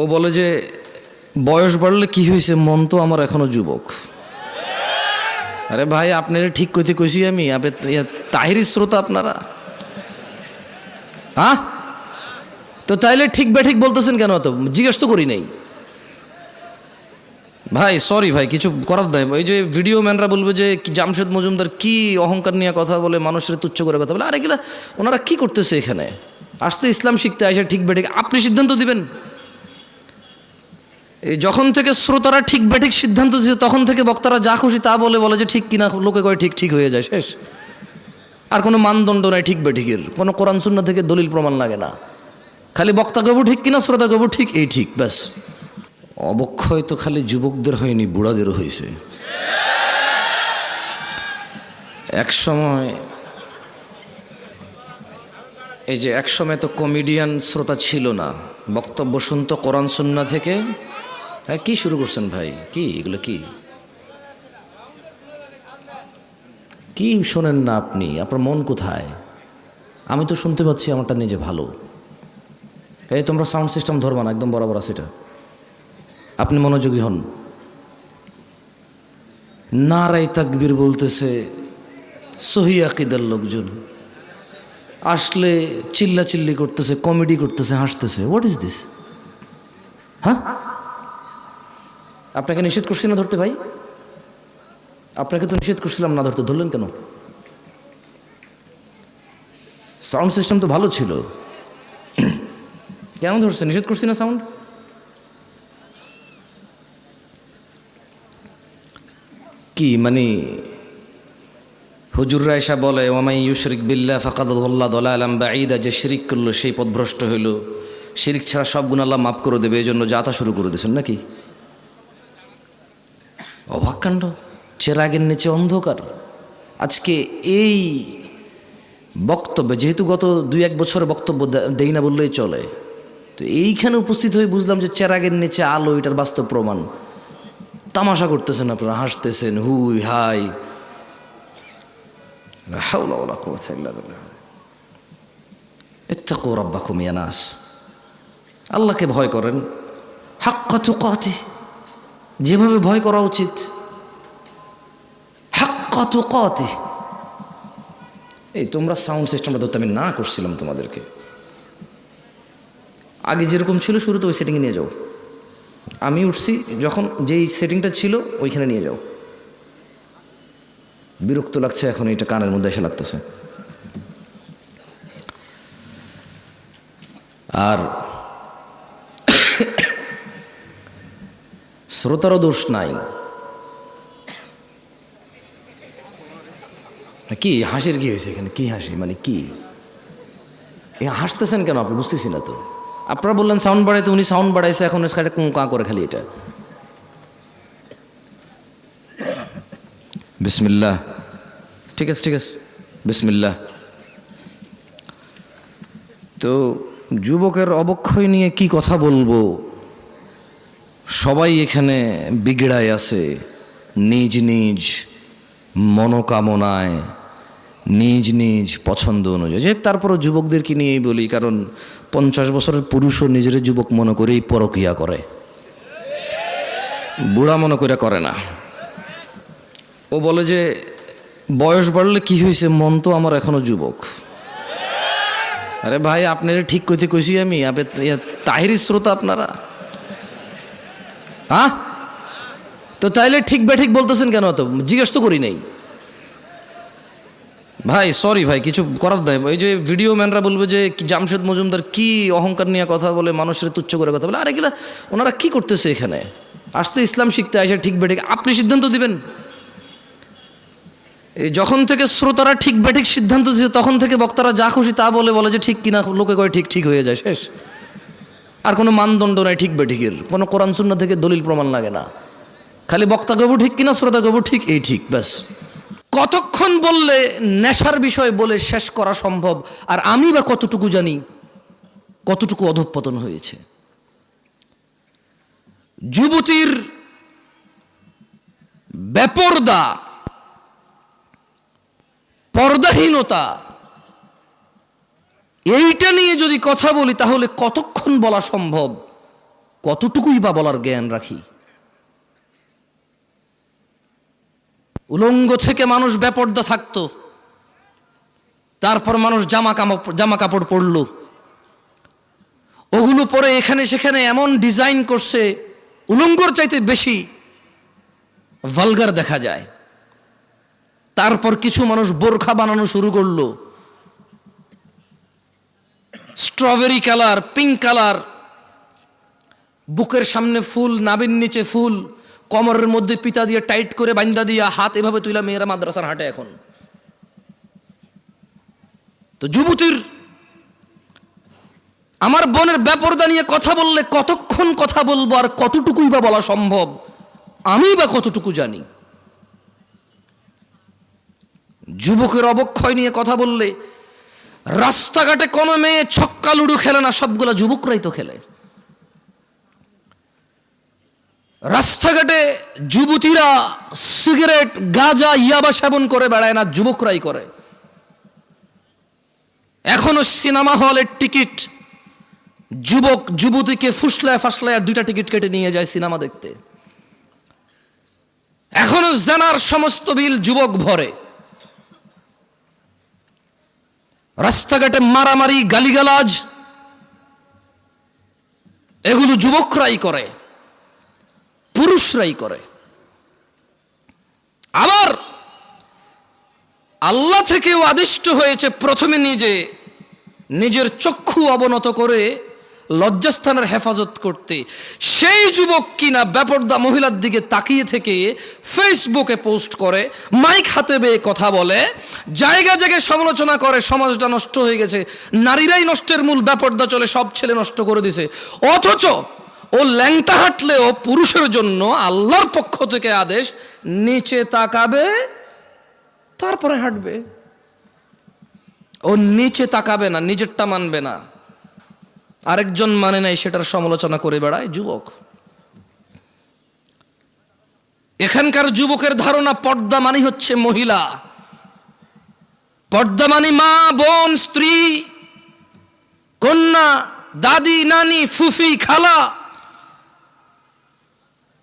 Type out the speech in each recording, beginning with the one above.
ও বলে যে বয়স বাড়লে কি হয়েছে, মন তো আমার এখনো যুবক। আরে ভাই, আপনারা ঠিক কইতে কইছি আমি? তাহিরি শ্রোতা আপনারা, হ্যাঁ? তো তাইলে ঠিক বেঠিক বলতেছেন কেন? তো জিজ্ঞেস তো করি নাই ভাই। সরি ভাই, কিছু করার দেয়। ওই যে ভিডিও ম্যানরা বলবে যে জামশেদ মজুমদার কি অহংকার নিয়ে কথা বলে, মানুষের তুচ্ছ করে কথা বলে। আরে এগুলা ওনারা কি করতেছে এখানে? আসতে ইসলাম শিখতে আসে, ঠিক বেঠিক আপনি সিদ্ধান্ত দিবেন। এই যখন থেকে শ্রোতারা ঠিক বেঠিক সিদ্ধান্ত দিচ্ছে, তখন থেকে বক্তারা যা খুশি তা বলে যে ঠিক কিনা, লোকে কয় ঠিক ঠিক হয়ে যায়, শেষ। আর কোনো মানদণ্ড নাই ঠিক বেঠিকের, কোনো কোরআন সুন্নাহ থেকে দলিল প্রমাণ লাগে না। খালি বক্তা কবু ঠিক কিনা, শ্রোতা কবু ঠিক, এই ঠিক, ব্যাস। অবক্ষয় তো খালি যুবকদের হয়নি, বুড়াদেরও হয়েছে। এক সময় তো কমেডিয়ান শ্রোতা ছিল না, বক্তব্য শুনতো কোরআন সুন্নাহ থেকে। হ্যাঁ, কি শুরু করছেন ভাই? কি এগুলো? কি শোনেন না আপনি? আপনার মন কোথায়? আমি তো শুনতে পাচ্ছি আমারটা নিজে ভালো। এই তোমরা সাউন্ড সিস্টেম ধরবা না, একদম বরাবর আছে এটা। আপনি মনোযোগী হন। নারায়ে তাকবীর বলতেছে সহি আকীদার লোকজন, আসলে চিল্লাচিল্লি করতেছে, কমেডি করতেছে, হাসতেছে। What is this? হ্যাঁ, আপনাকে নিষেধ করছি না ধরতে ভাই? আপনাকে তো নিষেধ করছিলাম না ধরতে, ধরলেন কেন? সাউন্ড সিস্টেম তো ভালো ছিল, কেন ধরছে? নিষেধ করছি না সাউন্ড? কি মানে হুজুররা এসা বলে ওয়ামাই ইউশরিক বিল্লাহ ফাকাদ দাল্লা দালালাম বাঈদা, যে শিরিক করলো সেই পথভ্রষ্ট হইল, শিরিক ছাড়া সব গুনাহ আল্লাহ মাফ করে দেবে, এই জন্য যাতা শুরু করে দিয়েছেন নাকি? অবাক কাণ্ড। চেরাগের নিচে অন্ধকার। আজকে এই বক্তব্যে, যেহেতু গত 2-1 বছর বক্তব্য দেই না বললেই চলে, তো এইখানে উপস্থিত হয়ে বুঝলাম যে চেরাগের নিচে আলো, এটার বাস্তব প্রমাণ। তামাশা করতেছেন আপনারা, হাসতেছেন, হুই হাই, লা হাওলা ওয়ালা কুওয়াতা ইল্লা বিল্লাহ। ইত্তাকু রাব্বাকুম ইয়া নাস, আল্লাহকে ভয় করেন হাক্কা তুকাতিহ, যেভাবে ভয় করা উচিত, হাক্কা তুকাতিহ। এই তোমরা সাউন্ড সিস্টেমটা ধরতে আমি না করছিলাম তোমাদেরকে, আগে যেরকম ছিল শুরুতে ওই সেটিংয়ে নিয়ে যাও। আমি উঠছি যখন, যেই সেটিংটা ছিল ওইখানে নিয়ে যাও। বিরক্ত লাগছে এখন, এটা কানের মধ্যে এসে লাগতেছে। আর শ্রোতারও দোষ নাই। কি হাসির কি হয়েছে এখানে? কি হাসি মানে কি? হাসতেছেন কেন আপনি? বুঝতেছি না তো। আপনারা বললেন সাউন্ড বাড়াইতে, উনি সাউন্ড বাড়াইছে, এখন সেটা কুঁ কাঁ করে খালি এটা। বিসমিল্লাহ, ঠিক আছে ঠিক আছে, বিসমিল্লাহ। তো যুবকের অবক্ষয় নিয়ে কি কথা বলবো? সবাই এখানে বিগড়ায় আছে, নিজ নিজ মনোকামনায়, নিজ নিজ পছন্দ অনুযায়ী। যে তারপরও যুবকদেরকে নিয়েই বলি, কারণ 50 বছরের পুরুষও নিজের যুবক মনে করেই পরকিয়া করে, বুড়া মনে করে না। ও বলে যে বয়স বাড়লে কি হয়েছে, মন তো আমার এখনো যুবক। আরে ভাই, আপনারা ঠিক কইতে কইছি আমি? তাহিরি শ্রোতা আপনারা, হ্যাঁ? তো তাইলে ঠিক বেঠিক বলতেছেন কেন? তো জিজ্ঞেস তো করি নাই ভাই। সরি ভাই, কিছু করার দেয়। ওই যে ভিডিও ম্যানরা বলবে যে জামশেদ মজুমদার কি অহংকার নিয়ে কথা বলে, মানুষের তুচ্ছ করে কথা বলে। আরে এগুলা ওনারা কি করতেছে এখানে? আসতে ইসলাম শিখতে আসে, ঠিক বেঠিক আপনি সিদ্ধান্ত দিবেন। এই যখন থেকে শ্রোতারা ঠিক বেঠিক সিদ্ধান্ত দিচ্ছে, তখন থেকে বক্তারা যা খুশি তা বলে যে ঠিক কিনা, লোকে কয় ঠিক ঠিক হয়ে যায়, শেষ। আর কোনো মানদণ্ড নাই ঠিক বেঠিকের, কোনো কোরআন সুন্নাহ থেকে দলিল প্রমাণ লাগে না। খালি বক্তা কবু ঠিক কিনা, শ্রোতা কবু ঠিক, এই ঠিক, ব্যাস। কতক্ষণ বললে নেশার বিষয় বলে শেষ করা সম্ভব? আর আমি বা কতটুকু জানি কতটুকু অধঃপতন হয়েছে। যুবতীর বেপরদা, পর্দাহীনতা, এইটা নিয়ে যদি কথা বলি তাহলে কতক্ষণ বলা সম্ভব? কতটুকুই বা বলার জ্ঞান রাখি? উলঙ্গ থেকে মানুষ বেপর্দা থাকতো, তারপর মানুষ জামা কাপড় পরলো, ওগুলো পরে এখানে সেখানে এমন ডিজাইন করছে উলঙ্গর চাইতে বেশি ভালগার দেখা যায়। তারপর কিছু মানুষ বোরখা বানানো শুরু করলো, স্ট্রবেরি কালার, পিঙ্ক কালার, বুকের সামনে ফুল, নাভির নিচে ফুল, কোমরের মধ্যে পিতা দিয়ে টাইট করে বান্দা দিয়া হাত এভাবে তুইলা মেয়েরা মাদ্রাসার হাঁটে এখন। তো যুবতীর, আমার বোনের বেপরদা নিয়ে কথা বললে কতক্ষণ কথা বলবো আর কতটুকুই বা বলা সম্ভব, আমি বা কতটুকু জানি। যুবকের অবক্ষয় নিয়ে কথা বললে রাস্তাঘাটে কোনো মেয়ে ছক্কা লুডু খেলে না, সবগুলা যুবকরাই তো খেলে। রাস্তাঘাটে যুবতীরা সিগারেট, গাঁজা, ইয়াবা সেবন করে বেড়ায় না, যুবকরাই করে। এখনো সিনেমা হলের টিকিট যুবক যুবতীকে ফুসলায় ফাসলায় আর 2টা টিকিট কেটে নিয়ে যায় সিনেমা দেখতে। এখনো জানার সমস্ত বিল যুবক ভরে। রাস্তাঘাটে মারামারি, গালিগালাজ, এগুলো যুবকরাই করে, পুরুষরাই করে। আবার আল্লাহ থেকেও আদিষ্ট হয়েছে প্রথমে নিজের চক্ষু অবনত করে লজ্জাস্থানের হেফাজত করতে। সেই যুবক কিনা বেপরদা মহিলার দিকে তাকিয়ে থেকে ফেসবুকে পোস্ট করে, মাইক হাতে বেয়ে কথা বলে, জায়গা জায়গায় সমালোচনা করে, সমাজটা নষ্ট হয়ে গেছে, নারীরাই নষ্টের মূল, বেপরদা চলে, সব ছেলে নষ্ট করে দিছে। অথচ ও ল্যাংটা হাঁটলেও পুরুষের জন্য আল্লাহর পক্ষ থেকে আদেশ, নিচে তাকাবে তারপরে হাঁটবে। ও নিচে তাকাবে না, নিজেরটা মানবে না, আরেকজন মানে নাই সেটার সমালোচনা করে বেড়ায় যুবক। এখানকার যুবকের ধারণা পর্দা মানে হচ্ছে মহিলা, পর্দা মানে মা, বোন, স্ত্রী, কন্যা, দাদি, নানি, ফুফি, খালা।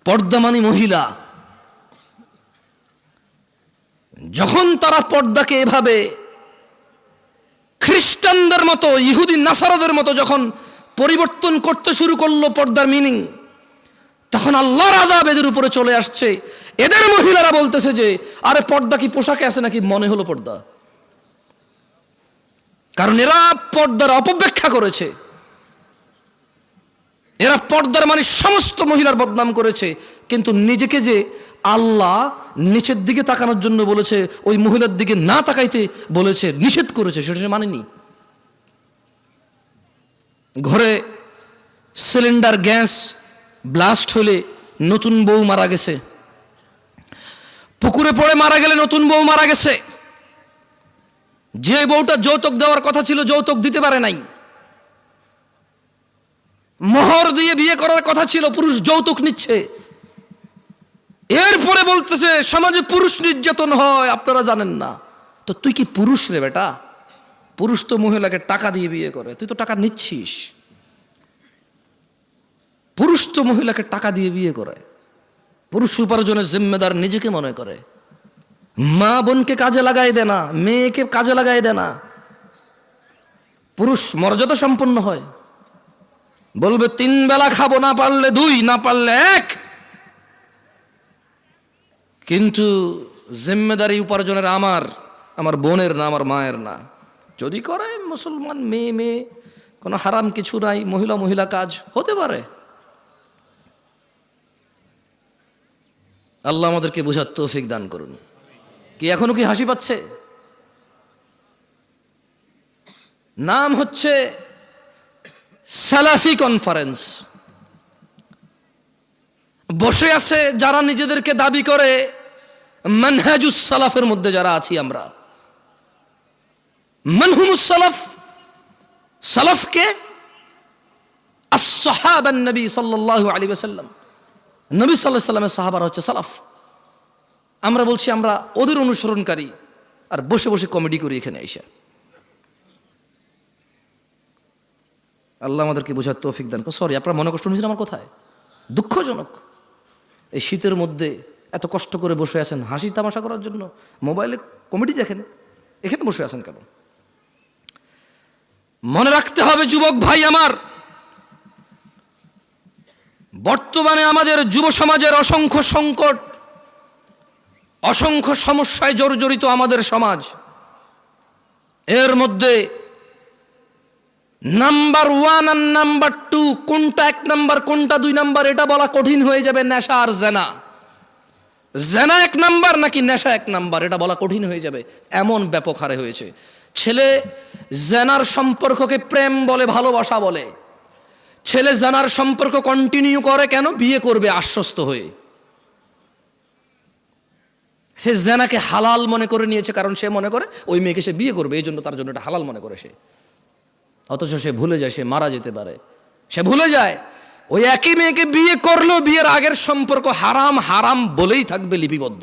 পর্দা মানে মহিলা। যখন তারা পর্দাকে এভাবে খ্রিস্টানদের মতো, ইহুদি নাসারাদের মতো যখন পরিবর্তন করতে শুরু করলো পর্দার মিনিং, তখন আল্লাহর আযাব এদের উপরে চলে আসছে। এদের মহিলারা বলতেছে যে আরে পর্দা কি পোশাকে আছে নাকি, মনে হলো পর্দা। কারণ এরা পর্দার অপব্যাখ্যা করেছে, এরা পর্দার মানে সমস্ত মহিলার বদনাম করেছে। কিন্তু নিজেকে যে আল্লাহ নিচের দিকে তাকানোর জন্য বলেছে, ওই মহিলার দিকে না তাকাইতে বলেছে, নিষেধ করেছে, সেটা সে মানেনি। ঘরে সিলিন্ডার গ্যাস ব্লাস্ট হলে নতুন বউ মারা গেছে, পুকুরে পড়ে মারা গেলে নতুন বউ মারা গেছে, যে বউটা যৌতুক দেওয়ার কথা ছিল যৌতুক দিতে পারে নাই, মোহর দিয়ে বিয়ে করার কথা ছিল, পুরুষ যৌতুক নিচ্ছে। এরপরে বলতেছে সমাজে পুরুষ নির্যাতন হয়, আপনারা জানেন না। তো তুই কি পুরুষ রে বেটা? পুরুষ তো মহিলাকে টাকা দিয়ে বিয়ে করে, তুই তো টাকা নিচ্ছিস। পুরুষ তো মহিলাকে টাকা দিয়ে বিয়ে করে, পুরুষ উপার্জনের জিম্মেদার নিজেকে মনে করে। মা বোনকে কাজে লাগাই দেয় না, মেয়েকে কাজে লাগাই দেয় না। পুরুষ মর্যাদা সম্পন্ন হয়, বলবে 3 বেলা খাবো, না পারলে 2, না পারলে 1। কিন্তু জিম্মেদারি উপার্জনের আমার বোনের না, আমার মায়ের না। যদি করে মুসলমান মেয়ে, কোনো হারাম কিছু নাই, মহিলা কাজ হতে পারে। আল্লাহ আমাদেরকে বোঝার তৌফিক দান করুন। কি এখনো কি হাসি পাচ্ছে? নাম হচ্ছে সালাফি কনফারেন্স। বসে আছে যারা নিজেদেরকে দাবি করে মানহাজুস সালাফের মধ্যে যারা আছি আমরা। মানহুমুস সালাফ, সালাফকে আসহাবান নবী সাল্লাল্লাহু আলাইহি ওয়াসাল্লাম, নবী সাল্লাল্লাহু আলাইহি ওয়াসাল্লামের সাহাবারা হচ্ছে সালাফ। আমরা বলছি আমরা ওদের অনুসরণকারী, আর বসে বসে কমেডি করি এখানে এসে। আল্লাহ আমাদেরকে বোঝার তৌফিক দান করুন। সরি, আপনারা মনে কষ্ট নিয়েছেন আমার কোথায়? দুঃখজনক, এই শীতের মধ্যে এত কষ্ট করে বসে আছেন হাসি তামাশা করার জন্য, মোবাইলে কমেডি দেখেন, এখানে বসে আছেন কেন? মনে রাখতে হবে যুবক ভাই আমার, বর্তমানে আমাদের যুব সমাজের অসংখ্য সংকট, অসংখ্য সমস্যায় জর্জরিত আমাদের সমাজ। এর মধ্যে নাম্বার 1 আর নাম্বার 2, কোনটা 1 নাম্বার কোনটা 2 নাম্বার এটা বলা কঠিন হয়ে যাবে। নেশা আর জেনা, জেনা 1 নাম্বার নাকি নেশা 1 নাম্বার এটা বলা কঠিন হয়ে যাবে, এমন ব্যাপক হারে হয়েছে। ছেলে জেনার সম্পর্ককে প্রেম বলে, ভালোবাসা বলে। ছেলে জেনার সম্পর্ক কন্টিনিউ করে কেন? বিয়ে করবে আশ্বস্ত হয়ে। সে জেনাকে হালাল মনে করে নিয়েছে, কারণ সে মনে করে ওই মেয়েকে সে বিয়ে করবে, এই জন্য তার জন্য এটা হালাল মনে করে সে। অথচ সে ভুলে যায় সে মারা যেতে পারে। সে ভুলে যায় ওই একই মেয়েকে বিয়ে করলেও বিয়ের আগের সম্পর্ক হারাম হারাম বলেই থাকবে লিপিবদ্ধ।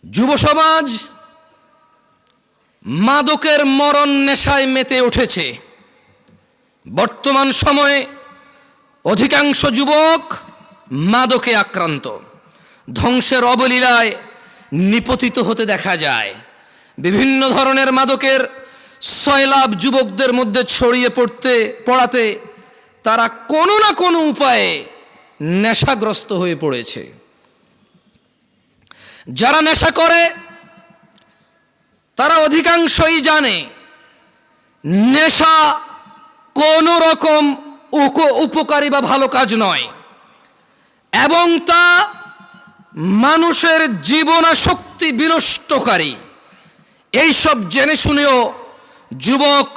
যুব সমাজ মাদকের মরণ নেশায় মেতে উঠেছে। বর্তমান সময়ে অধিকাংশ যুবক মাদকে আক্রান্ত, ধ্বংসের অবলীলায় নিপতিত হতে দেখা যায়। বিভিন্ন ধরনের মাদকের সয়লাভ যুবকদের মধ্যে ছড়িয়ে পড়াতে তারা কোনো না কোনো উপায়ে নেশাগ্রস্ত হয়ে পড়েছে। যারা নেশা করে তারা অধিকাংশই জানে নেশা কোনো রকম উপকারী বা ভালো কাজ নয়, এবং তা মানুষের জীবনাশক্তি বিনষ্টকারী। এইসব জেনে শুনেও যুবক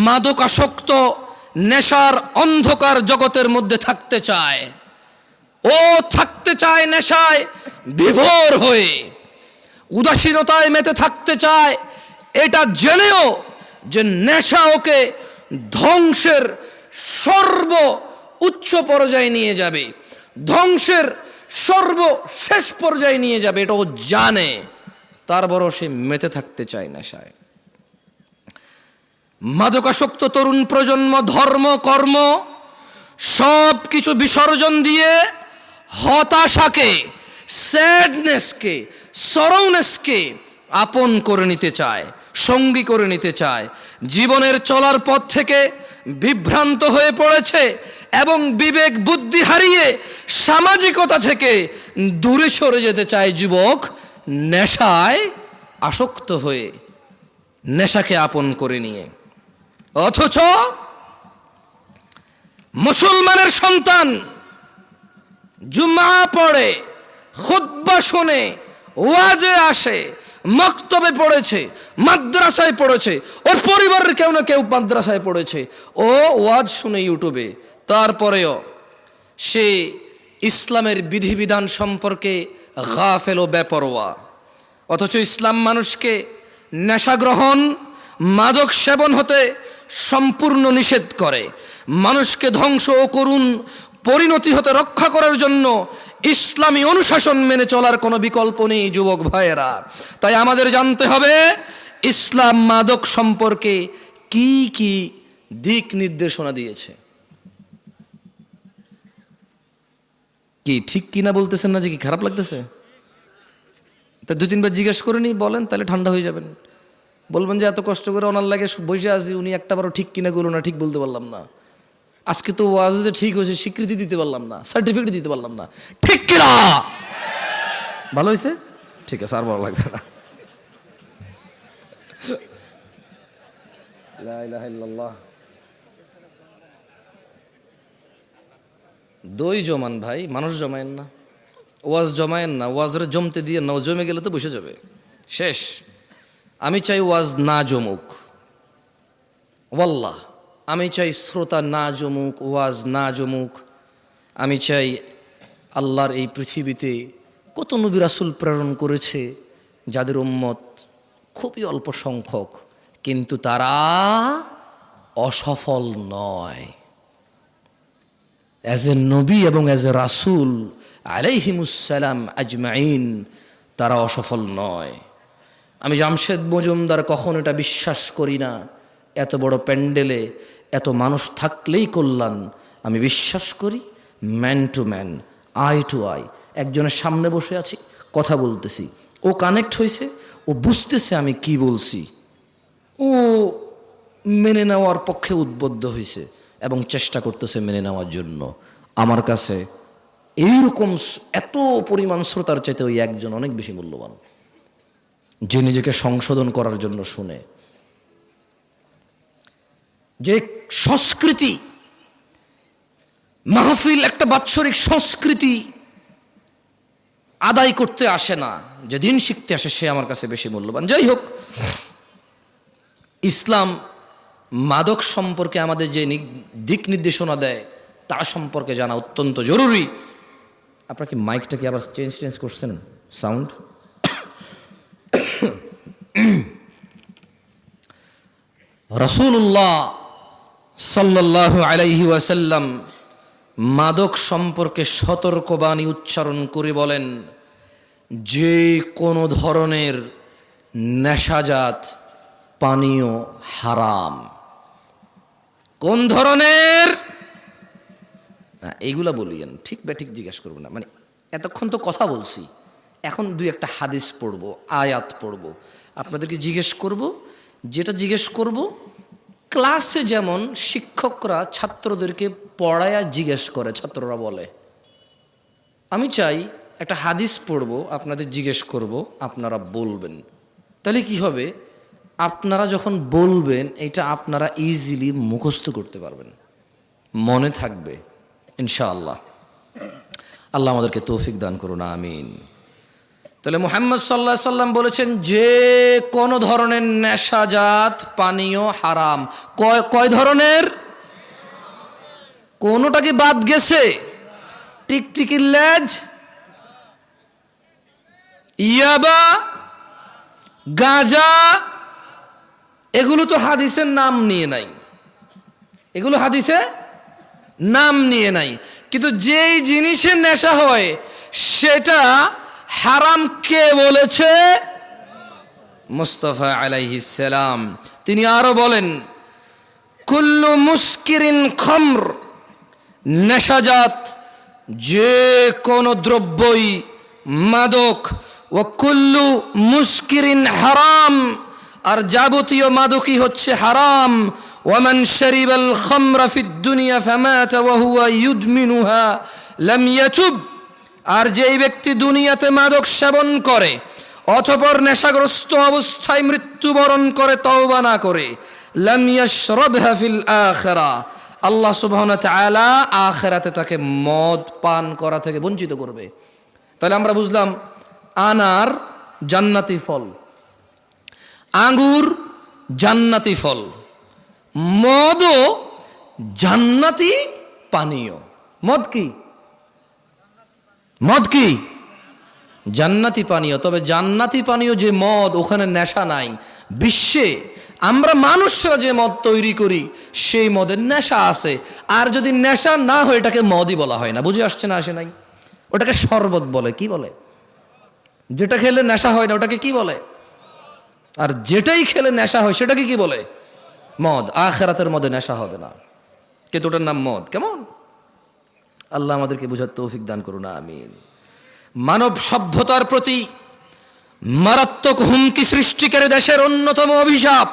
মাদকাসক্ত নেশার অন্ধকার জগতের মধ্যে থাকতে চায়। ও থাকতে চায় নেশায় বিভোর হয়ে, উদাসীনতায় মেতে থাকতে চায়, এটা জেনেও যে নেশা ওকে ধ্বংসের সর্ব উচ্চ পর্যায়ে নিয়ে যাবে, ধ্বংসের সর্বশেষ পর্যায়ে নিয়ে যাবে, এটা ও জানে, তারপরও সে মেতে থাকতে চায় নেশায়। মাদকাসক্ত তরুণ প্রজন্ম ধর্ম কর্ম সব কিছু বিসর্জন দিয়ে হতাশাকে, স্যাডনেসকে, সরৌনেসকে আপন করে নিতে চায়, সঙ্গী করে নিতে চায়। জীবনের চলার পথ থেকে বিভ্রান্ত হয়ে পড়েছে এবং বিবেক বুদ্ধি হারিয়ে সামাজিকতা থেকে দূরে সরে যেতে চায় যুবক, নেশায় আসক্ত হয়ে, নেশাকে আপন করে নিয়ে। অথচ মুসলমানের সন্তান জুমা পড়ে, খুতবা শোনে, ওয়াজে আসে, মক্তবে পড়েছে, মাদ্রাসায় পড়েছে, ওর পরিবারের কেউ না কেউ মাদ্রাসায় পড়েছে, ও ওয়াজ শুনে ইউটিউবে, তারপরেও সে ইসলামের বিধিবিধান সম্পর্কে গাফেল ও বেপরোয়া। অথচ ইসলাম মানুষকে নেশা গ্রহণ, মাদক সেবন হতে সম্পূর্ণ নিষেধ করে। মানুষকে ধ্বংস ও করুণ পরিণতি হতে রক্ষা করার জন্য ইসলামী অনুশাসন মেনে চলার কোনো বিকল্প নেই যুবক ভাইয়েরা। তাই আমাদের জানতে হবে ইসলাম মাদক সম্পর্কে কি কি দিক নির্দেশনা দিয়েছে। কি ঠিক কিনা বলতেছেন না যে কি খারাপ লাগতেছে? তা 2-3 বার জিজ্ঞেস করে নি, বলেন, তাহলে ঠান্ডা হয়ে যাবেন। বলবেন যে এত কষ্ট করে ওনার লাগে বসে আছি, উনি একটাবারও ঠিক কিনা গুলো না, ঠিক বলতে পারলাম না। আজকে তো ওয়াজে যে ঠিক হয়েছে স্বীকৃতি দিতে পারলাম না, সার্টিফিকেট দিতে পারলাম না, ঠিক কিনা? ভালো হয়েছে, ঠিক আছে, আর ভালো লাগবে না। লা ইলাহা ইল্লাল্লাহ। দই জমান ভাই, মানুষ জমায়েন না, ওয়াজ জমায়েন না, ওয়াজরে জমতে দিয়ে না, জমে গেলে তো বসে যাবে, শেষ। আমি চাই ওয়াজ না জমুক, ওয়াল্লাহ আমি চাই শ্রোতা না জমুক, ওয়াজ না জমুক। আমি চাই আল্লাহর এই পৃথিবীতে কত নবী রাসূল প্রেরণ করেছে যাদের উম্মত খুবই অল্প সংখ্যক, কিন্তু তারা অসফল নয়। অ্যাজ এ নবী এবং অ্যাজ এ রাসূল আলাইহিমুসসালাম আজমাইন, তারা অসফল নয়। আমি জামশেদ মজুমদার কখন এটা বিশ্বাস করি না, এত বড় প্যান্ডেলে এত মানুষ থাকলেই কল্যাণ। আমি বিশ্বাস করি man to man, eye to eye. একজনের সামনে বসে আছি, কথা বলতেছি, ও কানেক্ট হয়েছে, ও বুঝতেছে আমি কি বলছি, ও মেনে নেওয়ার পক্ষে উদ্বুদ্ধ হয়েছে এবং চেষ্টা করতেছে মেনে নেওয়ার জন্য। আমার কাছে এইরকম এত পরিমাণ শ্রোতার চাইতে ওই একজন অনেক বেশি মূল্যবান, যে নিজেকে সংশোধন করার জন্য শুনে। যে সংস্কৃতি মাহফিল একটা বাৎসরিক সংস্কৃতি আদায় করতে আসে না, যে দিন শিখতে আসে, সে আমার কাছে বেশি মূল্যবান। যাই হোক, ইসলাম মাদক সম্পর্কে আমাদের যে দিক নির্দেশনা দেয় তার সম্পর্কে জানা অত্যন্ত জরুরি। আপনার কি মাইকটা কি আবার চেঞ্জ করছেন সাউন্ড? রাসূলুল্লাহ সাল্লাল্লাহু আলাইহি ওয়াসাল্লাম মাদক সম্পর্কে সতর্কবাণী উচ্চারণ করে বলেন, যে কোনো ধরনের নেশাজাত পানীয় হারাম। কোন ধরনের? এইগুলা বলিয়েন, ঠিক ঠিক জিজ্ঞাসা করবো না, মানে এতক্ষণ তো কথা বলছি, এখন দুই একটা হাদিস পড়বো, আয়াত পড়বো, আপনাদেরকে জিজ্ঞেস করব। যেটা জিজ্ঞেস করব ক্লাসে যেমন শিক্ষকরা ছাত্রদেরকে পড়ায়া জিজ্ঞেস করে, ছাত্ররা বলে, আমি চাই একটা হাদিস পড়বো, আপনাদের জিজ্ঞেস করব, আপনারা বলবেন। তাহলে কি হবে, আপনারা যখন বলবেন এটা আপনারা ইজিলি মুখস্থ করতে পারবেন, মনে থাকবে ইনশাআল্লাহ। আল্লাহ আমাদেরকে তৌফিক দান করুন, আমিন। তাহলে মুহাম্মদ সাল্লাল্লাহু আলাইহি সাল্লাম বলেছেন যে কোন ধরনের নেশাজাত পানীয় হারাম। কয় ধরনের? কোনটা কি বাদ গেছে? টিকটিকির লেজ, ইয়াবা, গাঁজা, এগুলো তো হাদিসের নাম নিয়ে নাই, এগুলো হাদিসে নাম নিয়ে নাই। কিন্তু যেই জিনিসের নেশা হয় সেটা হারাম কে বলেছে? মুস্তাফা আলাইহিস সালাম। তিনি আরো বলেন, কুল্লু মুস্কিরিন খামর, নেশাজাত যে কোনো দ্রব্যই মাদক, ও কুল্লু মুস্কিরিন হারাম, আর যাবতীয় মাদকই হচ্ছে হারাম। ওয়ামান শারিবাল খামরা ফিদ দুনিয়া ফামাতা ওয়া হুয়া ইউদমিনুহা লাম ইয়াতুব, আর যেই ব্যক্তি দুনিয়াতে মাদক সেবন করে অতঃপর নেশাগ্রস্ত অবস্থায় মৃত্যুবরণ করে তওবা না করে, লাম ইয়াশরাবহা ফিল আখিরা, আল্লাহ সুবহানাহু ওয়া তাআলা আখিরাতে তাকে মদ পান করা থেকে বঞ্চিত করবে। তাহলে আমরা বুঝলাম আনার জান্নাতি ফল, আঙ্গুর জান্নাতি ফল, মদও জান্নাতি পানীয়। মদ কি? মদ কি? জান্নাতি পানীয়। তবে জান্নাতি পানীয় যে মদ, ওখানে নেশা নাই। বিশ্বে আমরা মানুষরা যে মদ তৈরি করি সেই মদের নেশা আছে, আর যদি নেশা না হয় এটাকে মদই বলা হয় না। বুঝে আসছে না? আসে নাই? ওটাকে শরবত বলে। কি বলে? যেটা খেলে নেশা হয় না ওটাকে কি বলে? আর যেটাই খেলে নেশা হয় সেটাকে কি বলে? মদ। আখিরাতের মধ্যে নেশা হবে না, কিন্তু ওটার নাম মদ। কেমন? আল্লাহ আমাদেরকে বুঝার তৌফিক দান করুন, আমিন। মানব সভ্যতার প্রতি মারাত্মক হুমকি সৃষ্টিকারী দেশের অন্যতম অভিশাপ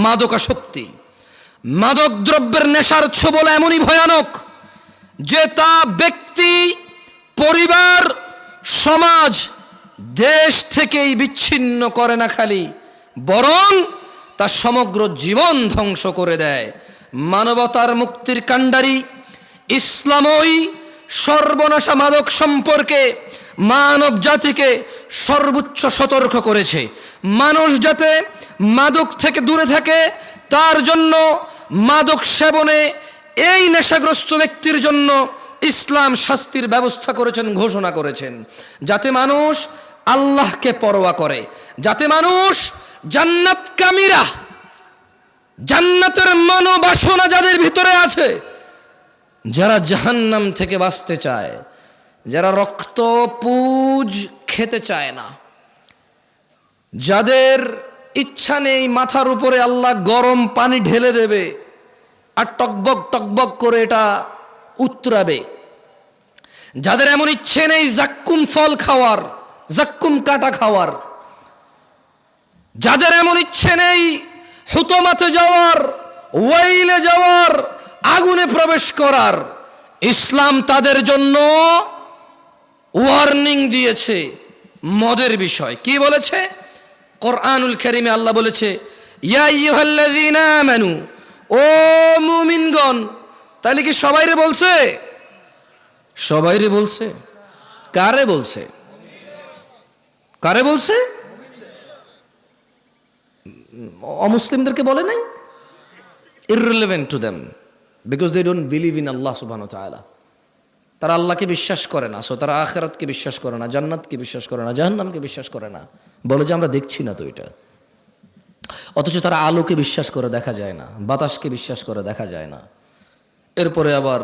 মাদকাসক্তি। মাদক দ্রব্যের নেশার ছোবল এমনই ভয়ানক যে তা ব্যক্তি, পরিবার, সমাজ, দেশ থেকেই বিচ্ছিন্ন করে না খালি, বরং তা সমগ্র জীবন ধ্বংস করে দেয়। মানবতার মুক্তির কাণ্ডারি ইসলামই সর্বনাশা মাদক সম্পর্কে মানব জাতিকে সর্বোচ্চ সতর্ক করেছে। মানুষ যাতে মাদক থেকে দূরে থাকে তার জন্য মাদক সেবনে এই নেশাগ্রস্ত ব্যক্তির জন্য ইসলাম শাস্তির ব্যবস্থা করেছেন, ঘোষণা করেছেন, যাতে মানুষ আল্লাহকে পরোয়া করে, যাতে মানুষ জান্নাতকামীরা, জান্নাতের মনোবাসনা যাদের ভিতরে আছে, যারা জাহান্নাম থেকে বাঁচতে চায়, যারা রক্ত পুজ খেতে চায় না, যাদের ইচ্ছা নেই মাথার উপরে আল্লাহ গরম পানি ঢেলে দেবে আর টকবক টকবক করে এটা উতরাবে, যাদের এমন ইচ্ছে নেই জাক্কুম ফল খাওয়ার, জাক্কুম কাটা খাওয়ার, যাদের এমন ইচ্ছে নেই হুতমাতে যাওয়ার, ওয়াইলে যাওয়ার, আগুনে প্রবেশ করার, ইসলাম তাদের জন্য ওয়ার্নিং দিয়েছে মদের বিষয়। কি বলেছে? কোরআনুল কারীমে আল্লাহ বলেছে, ইয়া আইয়ুহাল্লাযীনা আমানু, ও মুমিনগণ। তাহলে কি সবাইরে বলছে? সবাইরে বলছে। কারে বলছে? কারে বলছে? অমুসলিমদেরকে বলে নাই? irrelevant to them because they don't believe in Allah subhanahu wa ta'ala. তারা আল্লাহকে বিশ্বাস করে না, সো তারা আখিরাতকে বিশ্বাস করে না, জান্নাতকে বিশ্বাস করে না, জাহান্নামকে বিশ্বাস করে না। বলে যে আমরা দেখছি না তো এটা। অথচ তারা আলোকে বিশ্বাস করে দেখা যায় না, বাতাসকে বিশ্বাস করে দেখা যায় না। এরপরে আবার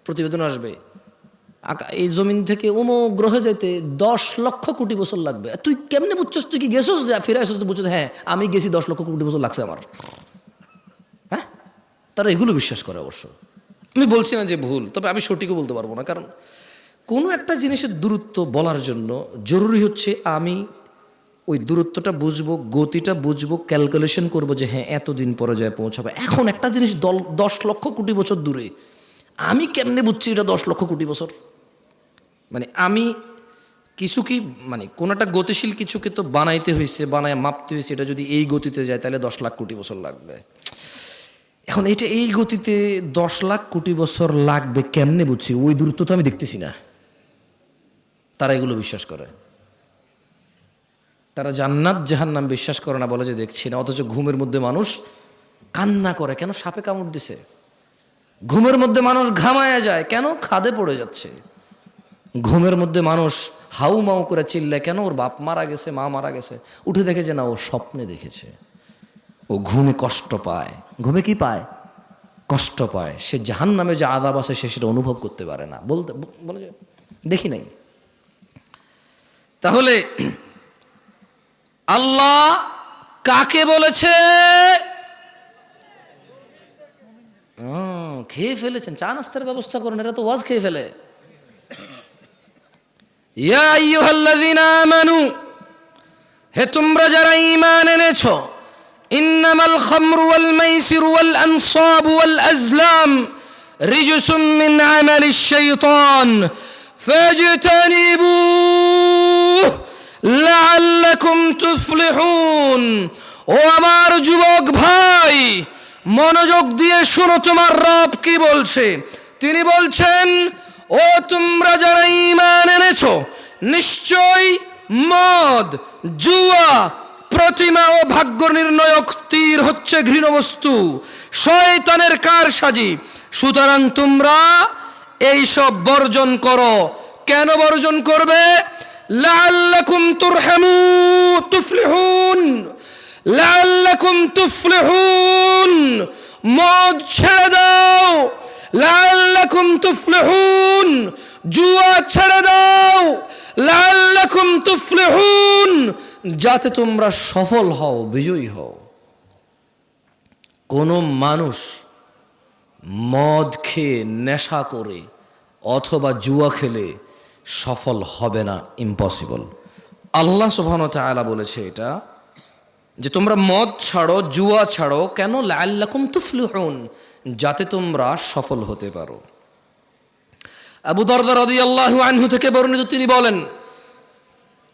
প্রতিবেদন আসবে, এই জমিন থেকে অমুক গ্রহে যেতে 10 লক্ষ কোটি বছর লাগবে। তুই কেমনে বুঝছস? তুই কি গেছস? যে ফিরে আসছিস? বুঝছো? হ্যাঁ, আমি গেছি, 10 লক্ষ কোটি বছর লাগছে আমার। হ্যাঁ, তারা এগুলো বিশ্বাস করে। অবশ্য আমি বলছি না যে ভুল, তবে আমি সঠিকও বলতে পারবো না, কারণ কোনো একটা জিনিসের দূরত্ব বলার জন্য জরুরি হচ্ছে আমি ওই দূরত্বটা বুঝবো, গতিটা বুঝবো, ক্যালকুলেশন করবো যে হ্যাঁ এতদিন পরে যায় পৌঁছাবে। এখন একটা জিনিস 10 লক্ষ কোটি বছর দূরে, আমি কেমনে বুঝছি এটা 10 লক্ষ কোটি বছর? মানে আমি কিছু কি, মানে কোন একটা গতিশীল কিছুকে তো বানাইতে হয়েছে, বানায় মাপতে হয়েছে, এটা যদি এই গতিতে যায় তাহলে 10 লাখ কোটি বছর লাগবে। এখন এটা এই গতিতে 10 লাখ কোটি বছর লাগবে কেমনে বুঝছি? ওই দূরত্ব তো আমি দেখতেছি না। তারা এগুলো বিশ্বাস করে। তারা জান্নাত জাহান্নাম বিশ্বাস করে না, বলে যে দেখছি না। অথচ ঘুমের মধ্যে মানুষ কান্না করে, কেন? সাপে কামড় দিছে। ঘুমের মধ্যে মানুষ ঘামায়া যায়, কেন? খাদে পড়ে যাচ্ছে। ঘুমের মধ্যে মানুষ হাউ মাউ করে চিল্লায়, কেন? ওর বাপ মারা গেছে, মা মারা গেছে। উঠে দেখে যে না, ও স্বপ্নে দেখেছে। ও ঘুমে কষ্ট পায়। ঘুমে কি পায়? কষ্ট পায়। সে জাহান্নামে যে আযাব আছে সে সেটা অনুভব করতে পারে না, বলে যে দেখি নাই। তাহলে আল্লাহ কাকে বলেছে? খেয়ে ফেলেছেন, চা নাস্তার ব্যবস্থা করেন, এরা তো ওয়াজ খেয়ে ফেলে। ইয়া আইয়ুহাল্লাযীনা আমানু, হে তোমরা যারা ঈমান এনেছো, ইন্নামাল খামরু ওয়াল মাইসিরু ওয়াল আনসাবু ওয়াল আজলাম রিজসুম মিন আমালিশ শাইতান ফাজতানিবুহু লাআল্লাকুম তুফলিহুন। ও আমার যুবক ভাই, মনোযোগ দিয়ে শোনো, তোমার রব কি বলছে। তিনি বলছেন, ও তোমরা যারা ঈমান এনেছো, নিশ্চয় মদ, জুয়া, প্রতিমা ও ভাগ্য নির্ণয়ক তীর হচ্ছে ঘৃণ্য বস্তু, শয়তানের কারসাজি। সুতরাং তোমরা এইসব বর্জন করো। কেন বর্জন করবে? লাআল্লাকুম তুফলিহুন, লাআল্লাকুম তুফলিহুন। মদ ছেড়ে দাও, লাআল্লাকুম তুফলিহুন। জুয়া ছেড়ে দাও, লাআল্লাকুম তুফলিহুন, যাতে তোমরা সফল হও, বিজয়ী হও। কোন মানুষ মদ খেয়ে, নেশা করে অথবা জুয়া খেলে সফল হবে না, ইম্পসিবল। আল্লাহ সুবহানাহু ওয়া তাআলা বলেছে এটা, যে তোমরা মদ ছাড়ো, জুয়া ছাড়ো। কেন? লাআল্লাকুম তুফলিহুন, যাতে তোমরা সফল হতে পারো। আবু দারদা রাদিয়াল্লাহু আনহু থেকে বর্ণিত, তিনি বলেন,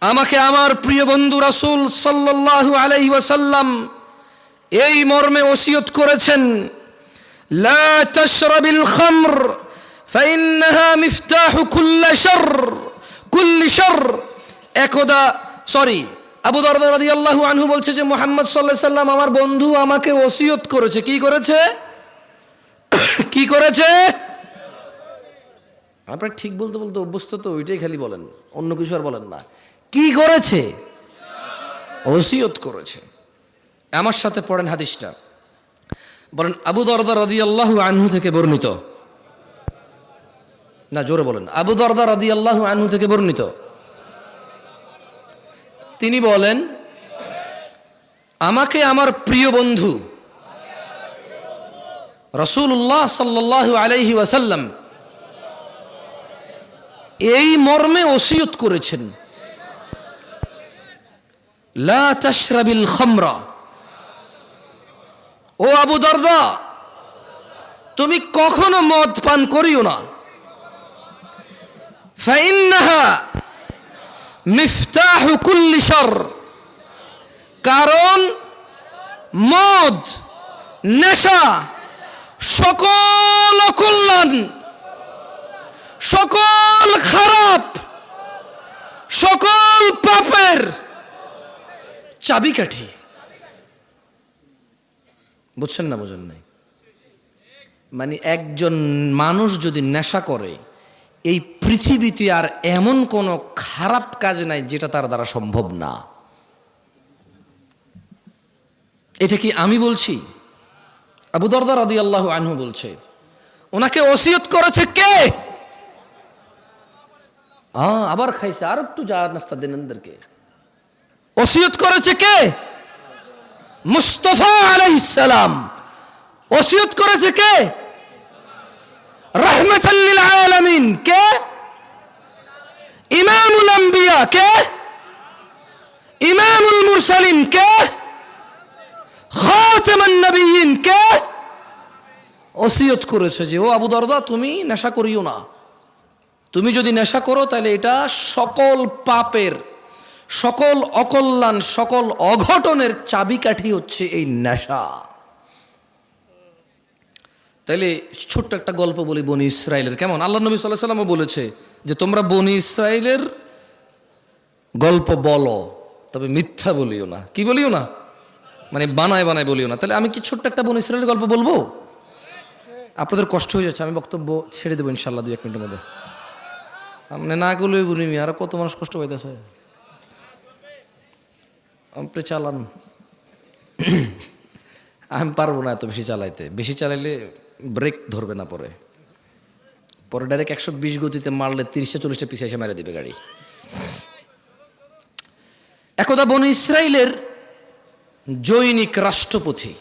আমাকে আমার প্রিয় বন্ধু রাসূল সাল্লাল্লাহু আলাইহি ওয়াসাল্লাম এই মর্মে ওসিয়ত করেছেন, লা তাশরাবিল খামর ফাইন্নাহা মিফতাহু কুল্লি শারর। একদা আবু দারদা রাদিয়াল্লাহু আনহু বলছে যে মুহাম্মদ সাল্লাল্লাহু আলাইহি সাল্লাম আমার বন্ধু আমাকে ওসিয়ত করেছে। কি করেছে? কি করেছে? আপনারা ঠিক বলতে বলতে অভ্যস্ত তো, ওইটাই খালি বলেন, অন্য কিছু আর বলেন না। কি করেছে? ওসিয়ত করেছে। আমার সাথে পড়েন হাদিসটা। বলেন, আবু দারদা রাদিয়াল্লাহু আনহু থেকে বর্ণিত, না, জোরে বলেন। আবু দারদা রাদিয়াল্লাহু আনহু থেকে বর্ণিত, তিনি বলেন, আমাকে আমার প্রিয় বন্ধু রাসূলুল্লাহ সাল্লাল্লাহু আলাইহি ওয়াসাল্লাম এই মর্মে ওসিয়ত করেছেন, লা তাশরাবিল খামরা, ও আবু দারদা তুমি কখনো মদ পান করিও না, ফাইন্নাহা মিফতাহু কুল্লি শার, কারণ মদ, নেশা সকল অকল্যাণ, সকল খারাপ, সকল পাপের চাবিকাঠি। বুঝছেন না বুঝেন নাই? মানে একজন মানুষ যদি নেশা করে, এই পৃথিবীতে আর এমন কোনো খারাপ কাজ নাই যেটা তার দ্বারা সম্ভব না। এটা কি আমি বলছি? আবু দারদা রাদিয়াল্লাহু আনহু বলছে। ওনাকে ওসিয়ত করেছে কে? আবার খাইছে, আর একটু যা নাস্তা দেন এদেরকে। ওসিয়ত করেছে কে? মুস্তাফা আলাইহিস সালাম। ওসিয়ত করেছে কে? রাহমাতাল লিল আলামিন। কে? ইমামুল আম্বিয়া। কে? ইমামুল মুরসালিন। কে? খাতামান নবিয়্যিন। কে? ওসিয়ত করেছে যে ও আবু দারদা তুমি নেশা করিও না, তুমি যদি নেশা করো তাহলে এটা সকল পাপের, সকল অকল্যাণ, সকল অঘটনের চাবিকাঠি হচ্ছে এই নেশা। তাইলে ছোট্ট একটা গল্প বলি বনি ইসরাইলের। কেমন? আল্লাহ নবী সাল্লাল্লাহু আলাইহি ওয়াসাল্লামও বলেছে যে তোমরা বনি ইসরাইলের গল্প বলো, তবে মিথ্যা বলিও না। কি বলিও না? মানে বানায় বানায় বলিও না। তাহলে আমি কি ছোট্ট একটা বনি ইসরাইলের গল্প বলবো? আপনাদের কষ্ট হয়ে যাচ্ছে, আমি বক্তব্য ছেড়ে দেবো ইনশাল্লাহ 2-1 মিনিটের মধ্যে। আপনি না গেলেই বলি, আর কত মানুষ কষ্ট পাইতেছে, আপনি চালান। আমি পারবো না এত বেশি চালাইতে, বেশি চালাইলে ব্রেক ধরবে না, পরে ডাইরেক্ট 120 গতিতে মারলে 30-40টা পিছিয়ে এসে মেরে দিবে গাড়ি। একদা বনি ইসরাইলের জৈনিক রাষ্ট্রপতি